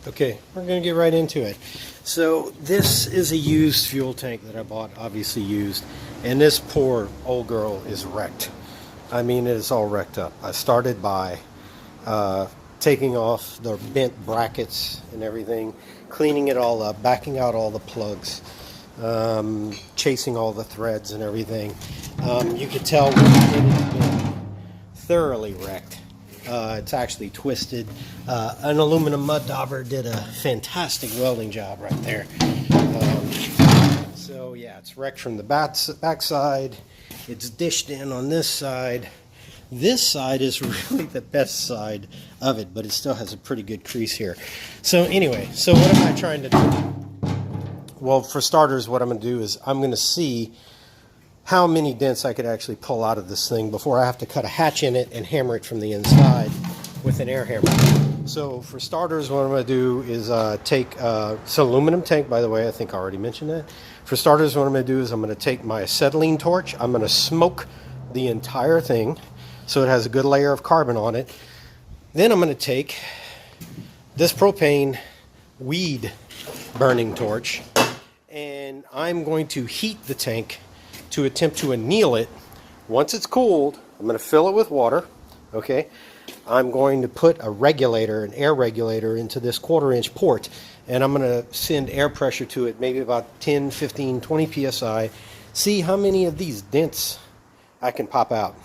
Okay, we're going to get right into it. So this is a used fuel tank that I bought, obviously used, and this poor old girl is wrecked. I mean, it is all wrecked up. I started by taking off the bent brackets and everything, cleaning it all up, backing out all the plugs, chasing all the threads and everything. You could tell when it has been thoroughly wrecked. It's actually twisted. An aluminum mud dauber did a fantastic welding job right there. So yeah, it's wrecked from the back side. It's dished in on this side. This side is really the best side of it, but it still has a pretty good crease here. So anyway, so what am I trying to do? Well, for starters, what I'm going to do is I'm going to see how many dents I could actually pull out of this thing before I have to cut a hatch in it and hammer it from the inside with an air hammer. So for starters, what I'm going to do is take, it's an aluminum tank, by the way, I think I already mentioned that. For starters, what I'm going to do is I'm going to take my acetylene torch, I'm going to smoke the entire thing so it has a good layer of carbon on it. Then I'm going to take this propane weed burning torch and I'm going to heat the tank to attempt to anneal it. Once it's cooled, I'm going to fill it with water. Okay, I'm going to put a regulator, an air regulator, into this 1/4-inch port, and I'm going to send air pressure to it, maybe about 10, 15, 20 psi. See how many of these dents I can pop out.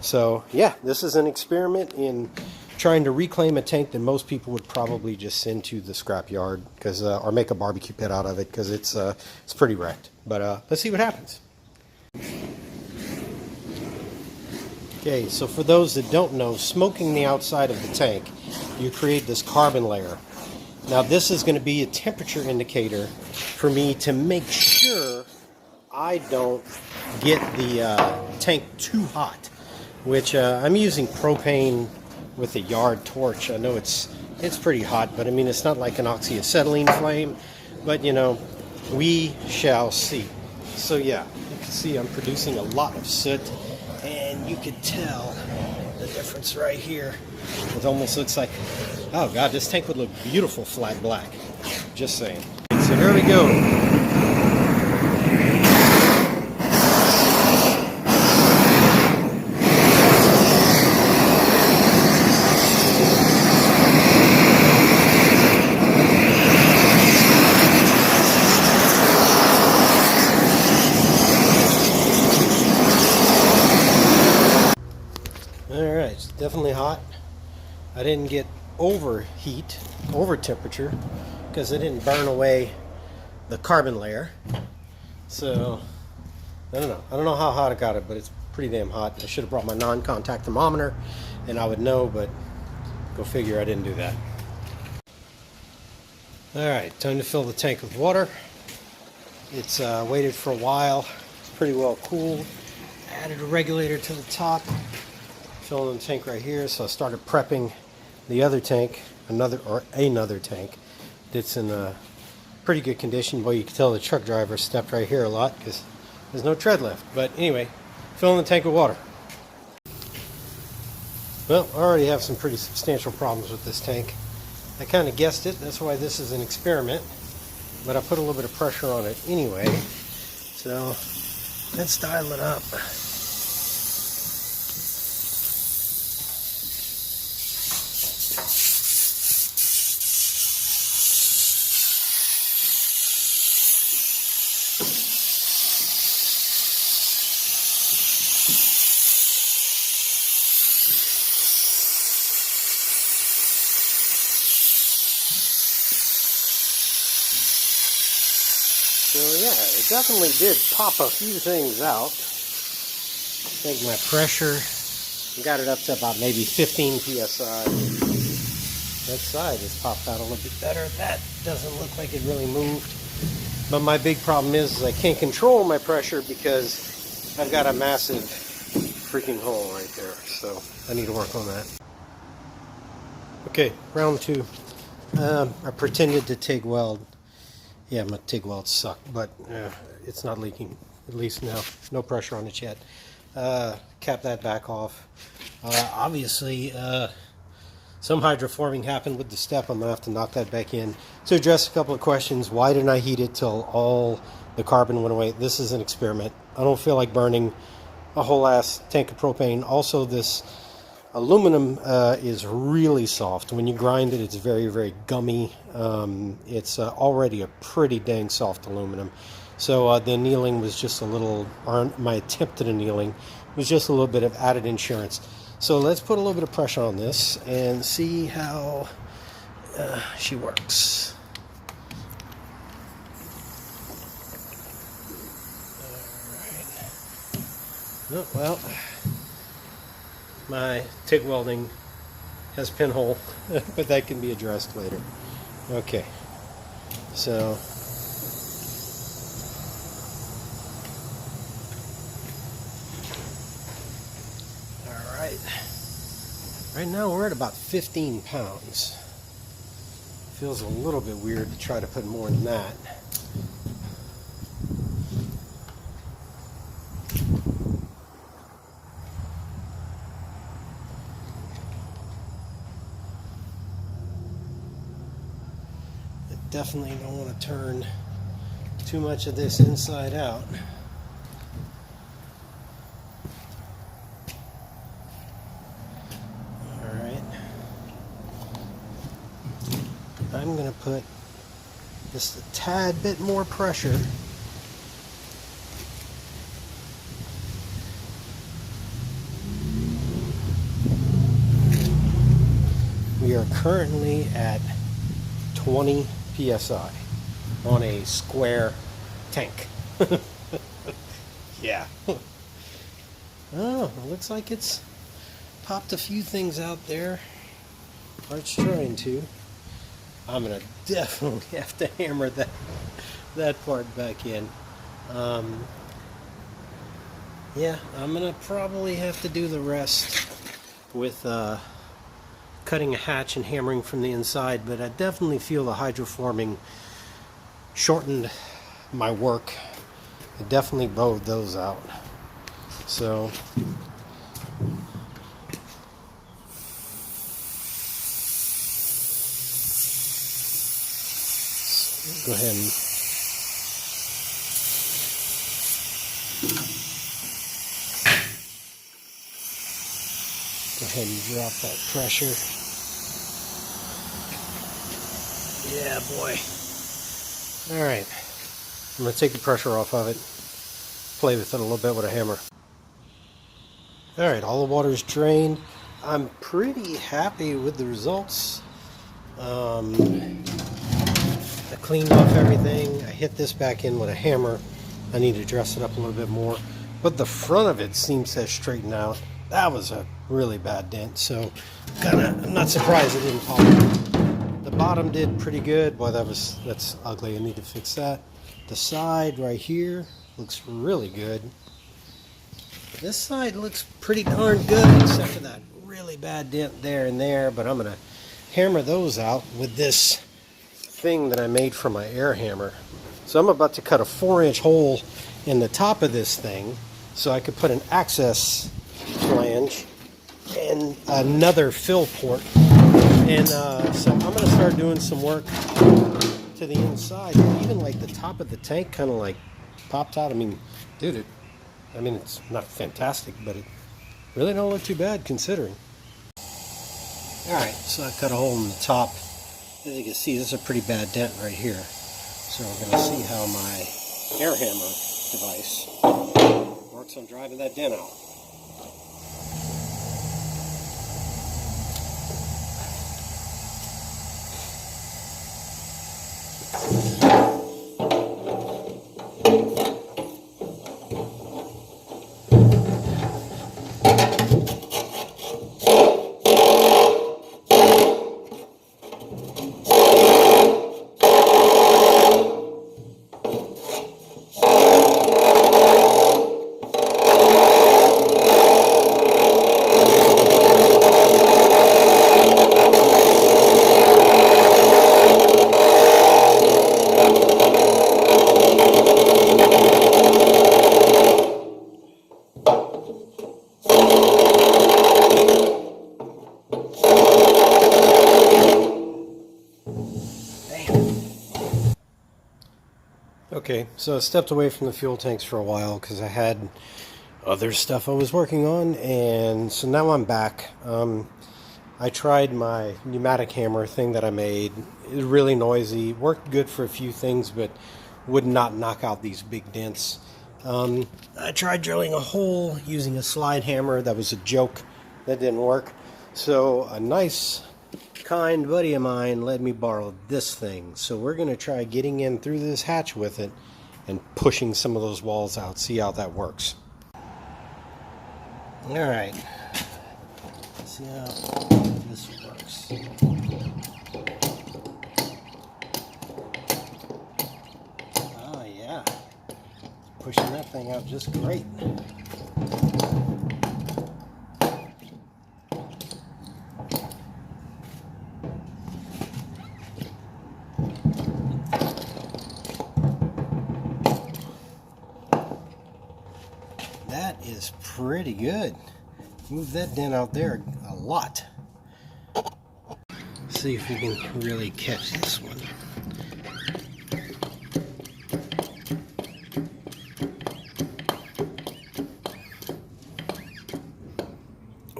So yeah, this is an experiment in trying to reclaim a tank that most people would probably just send to the scrap yard, because or make a barbecue pit out of it, because it's pretty wrecked. But let's see what happens. Okay, so for those that don't know, smoking the outside of the tank, you create this carbon layer. Now this is going to be a temperature indicator for me to make sure I don't get the tank too hot, which I'm using propane with a yard torch. I know it's pretty hot, but I mean, it's not like an oxyacetylene flame, but you know, we shall see. So yeah, you can see I'm producing a lot of soot, and you could tell the difference right here. It almost looks like, oh god, this tank would look beautiful flat black. Just saying. So here we go. Alright, it's definitely hot. I didn't get over temperature, because I didn't burn away the carbon layer. So, I don't know how hot I got it, but it's pretty damn hot. I should have brought my non-contact thermometer, and I would know, but go figure I didn't do that. Alright, time to fill the tank with water. It's waited for a while. It's pretty well cooled. Added a regulator to the top. Filling the tank right here, so I started prepping the other tank, another tank that's in a pretty good condition. Well, you can tell the truck driver stepped right here a lot because there's no tread left. But anyway, filling the tank with water. Well, I already have some pretty substantial problems with this tank. I kind of guessed it, that's why this is an experiment, but I put a little bit of pressure on it anyway. So let's dial it up. So yeah, it definitely did pop a few things out. I think my pressure got it up to about maybe 15 psi. That side has popped out a little bit better. That doesn't look like it really moved. But my big problem is I can't control my pressure because I've got a massive freaking hole right there. So I need to work on that. Okay, round 2. I pretended to TIG weld. Yeah, my TIG welds suck, but it's not leaking, at least now. No pressure on it yet. Cap that back off. Obviously, some hydroforming happened with the step. I'm going to have to knock that back in. To address a couple of questions, why didn't I heat it till all the carbon went away? This is an experiment. I don't feel like burning a whole ass tank of propane. Also, this aluminum is really soft. When you grind it, it's very, very gummy. It's already a pretty dang soft aluminum. So the annealing was just a little, or my attempt at annealing was just a little bit of added insurance. So let's put a little bit of pressure on this and see how she works. All right. Oh, well, my TIG welding has pinhole, but that can be addressed later. Okay, so right now we're at about 15 pounds. Feels a little bit weird to try to put more than that. I definitely don't want to turn too much of this inside out. I'm going to put just a tad bit more pressure. We are currently at 20 psi on a square tank. Yeah. Oh, it looks like it's popped a few things out there. It's trying to. I'm going to definitely have to hammer that part back in. Yeah, I'm going to probably have to do the rest with cutting a hatch and hammering from the inside, but I definitely feel the hydroforming shortened my work. I definitely bowed those out. So go ahead and drop that pressure. Yeah, boy. All right. I'm going to take the pressure off of it, play with it a little bit with a hammer. All right, all the water is drained. I'm pretty happy with the results. I cleaned off everything. I hit this back in with a hammer. I need to dress it up a little bit more. But the front of it seems to have straightened out. That was a really bad dent, so I'm not surprised it didn't pop. The bottom did pretty good. Boy, that's ugly. I need to fix that. The side right here looks really good. This side looks pretty darn good, except for that really bad dent there and there. But I'm going to hammer those out with this thing that I made for my air hammer. So I'm about to cut a 4-inch hole in the top of this thing so I could put an access flange and another fill port. And so I'm going to start doing some work to the inside. Even like the top of the tank kind of like popped out. I mean, dude, it's not fantastic, but it really don't look too bad considering. Alright, so I cut a hole in the top. As you can see, this is a pretty bad dent right here. So we're going to see how my air hammer device works on driving that dent out. Okay, so I stepped away from the fuel tanks for a while because I had other stuff I was working on, and so now I'm back. I tried my pneumatic hammer thing that I made. It was really noisy, worked good for a few things, but would not knock out these big dents. I tried drilling a hole using a slide hammer. That was a joke. That didn't work. So a nice, kind buddy of mine let me borrow this thing. So we're going to try getting in through this hatch with it and pushing some of those walls out. See how that works. All right. Let's see how this works. Oh yeah. Pushing that thing out just great. That is pretty good. Move that dent out there a lot. See if we can really catch this one.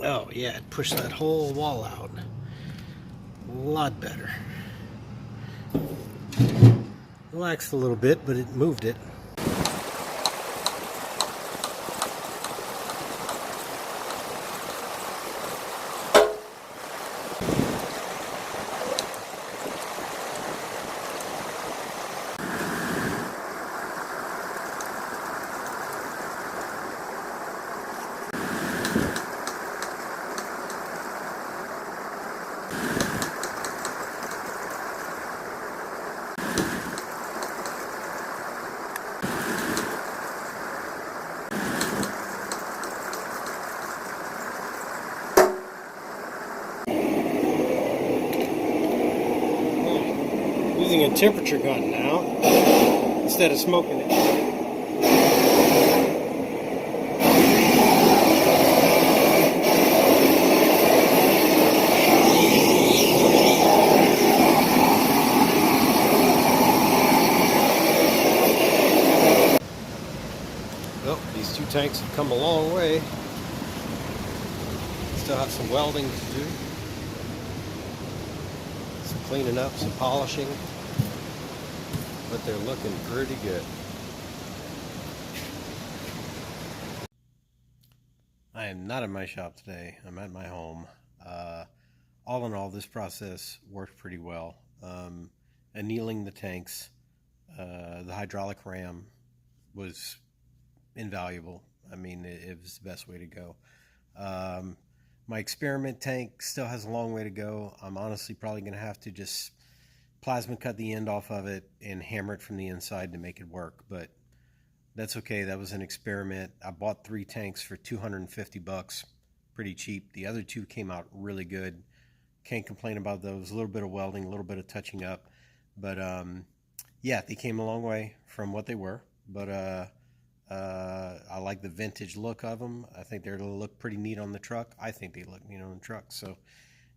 Oh yeah, it pushed that whole wall out. A lot better. Relaxed a little bit, but it moved it. Using a temperature gun now instead of smoking it. Well, these two tanks have come a long way. Still have some welding to do. Some cleaning up, some polishing. But they're looking pretty good. I am not in my shop today. I'm at my home. All in all, this process worked pretty well. Annealing the tanks, the hydraulic ram was invaluable. I mean, it was the best way to go. My experiment tank still has a long way to go. I'm honestly probably going to have to just plasma cut the end off of it and hammer it from the inside to make it work, but that's okay. That was an experiment. I bought 3 tanks for $250, pretty cheap. The other 2 came out really good. Can't complain about those. A little bit of welding, a little bit of touching up, but yeah, they came a long way from what they were. But I like the vintage look of them. I think they're going to look pretty neat on the truck. I think they look neat on the truck. So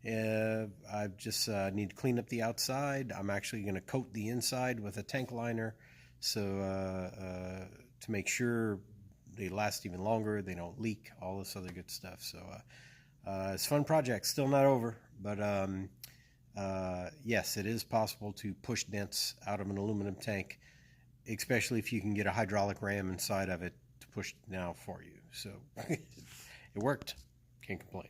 I just need to clean up the outside. I'm actually going to coat the inside with a tank liner, so to make sure they last even longer, they don't leak, all this other good stuff. So it's a fun project. Still not over, but yes, it is possible to push dents out of an aluminum tank, especially if you can get a hydraulic ram inside of it to push it now for you. So it worked. Can't complain.